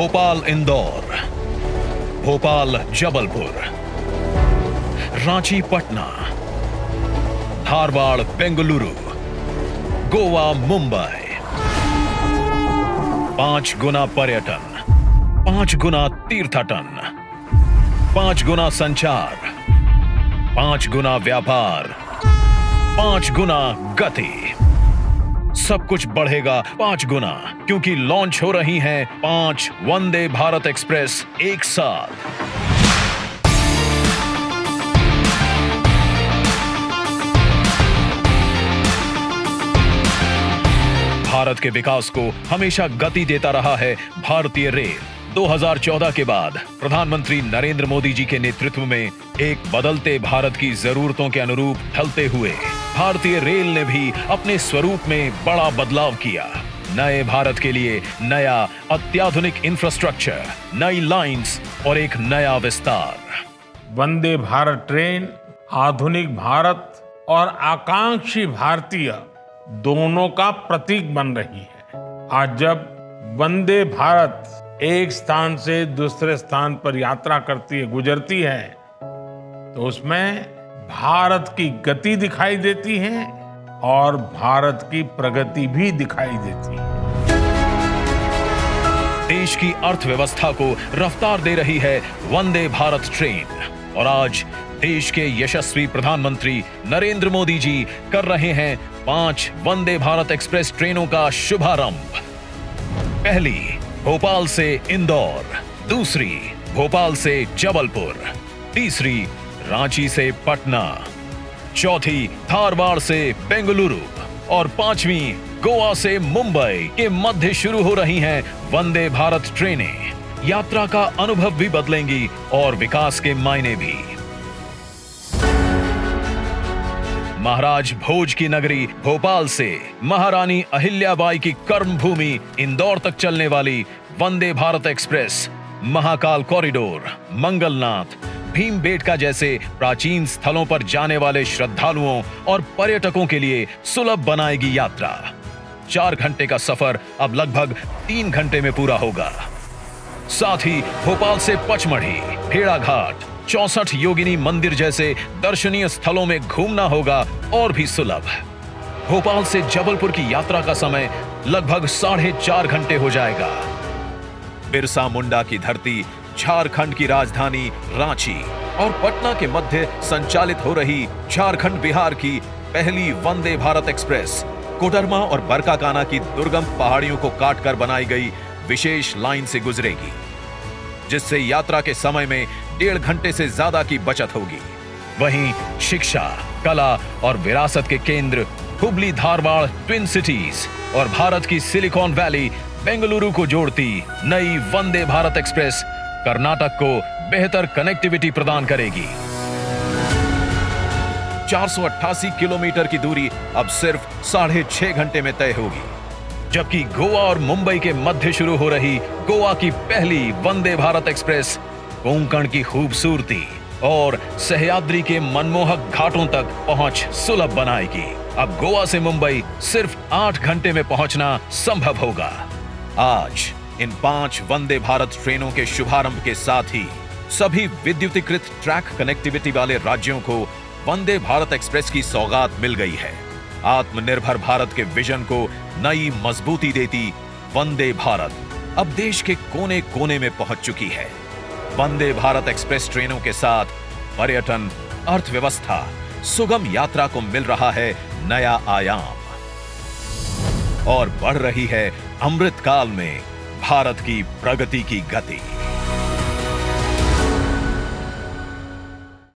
भोपाल इंदौर, भोपाल जबलपुर, रांची पटना, धारवाड़ बेंगलुरु, गोवा मुंबई। 5 गुना पर्यटन, 5 गुना तीर्थाटन, 5 गुना संचार, 5 गुना व्यापार, 5 गुना गति। सब कुछ बढ़ेगा 5 गुना, क्योंकि लॉन्च हो रही हैं 5 वंदे भारत एक्सप्रेस एक साथ। भारत के विकास को हमेशा गति देता रहा है भारतीय रेल। 2014 के बाद प्रधानमंत्री नरेंद्र मोदी जी के नेतृत्व में एक बदलते भारत की जरूरतों के अनुरूप ढलते हुए भारतीय रेल ने भी अपने स्वरूप में बड़ा बदलाव किया। नए भारत के लिए नया अत्याधुनिक इंफ्रास्ट्रक्चर, नई लाइंस और एक नया विस्तार। वंदे भारत ट्रेन आधुनिक भारत और आकांक्षी भारतीय दोनों का प्रतीक बन रही है। आज जब वंदे भारत एक स्थान से दूसरे स्थान पर यात्रा करती है, गुजरती है, तो उसमें भारत की गति दिखाई देती है और भारत की प्रगति भी दिखाई देती है। देश की अर्थव्यवस्था को रफ्तार दे रही है वंदे भारत ट्रेन और आज देश के यशस्वी प्रधानमंत्री नरेंद्र मोदी जी कर रहे हैं 5 वंदे भारत एक्सप्रेस ट्रेनों का शुभारंभ। पहली भोपाल से इंदौर, दूसरी भोपाल से जबलपुर, तीसरी रांची से पटना, चौथी धारवाड़ से बेंगलुरु और 5वीं गोवा से मुंबई के मध्य शुरू हो रही हैं वंदे भारत ट्रेनें। यात्रा का अनुभव भी बदलेंगी और विकास के मायने भी। महाराज भोज की नगरी भोपाल से महारानी अहिल्याबाई की कर्मभूमि इंदौर तक चलने वाली वंदे भारत एक्सप्रेस महाकाल कॉरिडोर, मंगलनाथ, भीमबेटका जैसे प्राचीन स्थलों पर जाने वाले श्रद्धालुओं और पर्यटकों के लिए सुलभ बनाएगी यात्रा। 4 घंटे का सफर अब लगभग 3 घंटे में पूरा होगा। साथ ही भोपाल से पचमढ़ी, भेड़ाघाट, 64 योगिनी मंदिर जैसे दर्शनीय स्थलों में घूमना होगा और भी सुलभ। भोपाल से जबलपुर की यात्रा का समय लगभग 4.5 घंटे हो जाएगा। बिरसा मुंडा की धरती, झारखंड की राजधानी रांची और पटना के मध्य संचालित हो रही झारखंड बिहार की पहली वंदे भारत एक्सप्रेस कोडरमा और बरकाकाना की दुर्गम पहाड़ियों को काटकर बनाई गई विशेष लाइन से गुजरेगी, जिससे यात्रा के समय में 1.5 घंटे से ज्यादा की बचत होगी। वहीं शिक्षा, कला और विरासत के केंद्र हुबली धारवाड़ ट्विन सिटीज और भारत की सिलिकॉन वैली बेंगलुरु को जोड़ती नई वंदे भारत एक्सप्रेस कर्नाटक को बेहतर कनेक्टिविटी प्रदान करेगी। 488 किलोमीटर की दूरी अब सिर्फ 6.5 घंटे में तय होगी, जबकि गोवा और मुंबई के मध्य शुरू हो रही गोवा की पहली वंदे भारत एक्सप्रेस कोंकण की खूबसूरती और सह्याद्री के मनमोहक घाटों तक पहुंच सुलभ बनाएगी। अब गोवा से मुंबई सिर्फ 8 घंटे में पहुंचना संभव होगा। आज इन 5 वंदे भारत ट्रेनों के शुभारंभ के साथ ही सभी विद्युतीकृत ट्रैक कनेक्टिविटी वाले राज्यों को वंदे भारत एक्सप्रेस की सौगात मिल गई है। आत्मनिर्भर भारत के विजन को नई मजबूती देती वंदे भारत अब देश के कोने कोने में पहुंच चुकी है। वंदे भारत एक्सप्रेस ट्रेनों के साथ पर्यटन, अर्थव्यवस्था, सुगम यात्रा को मिल रहा है नया आयाम और बढ़ रही है अमृतकाल में भारत की प्रगति की गति।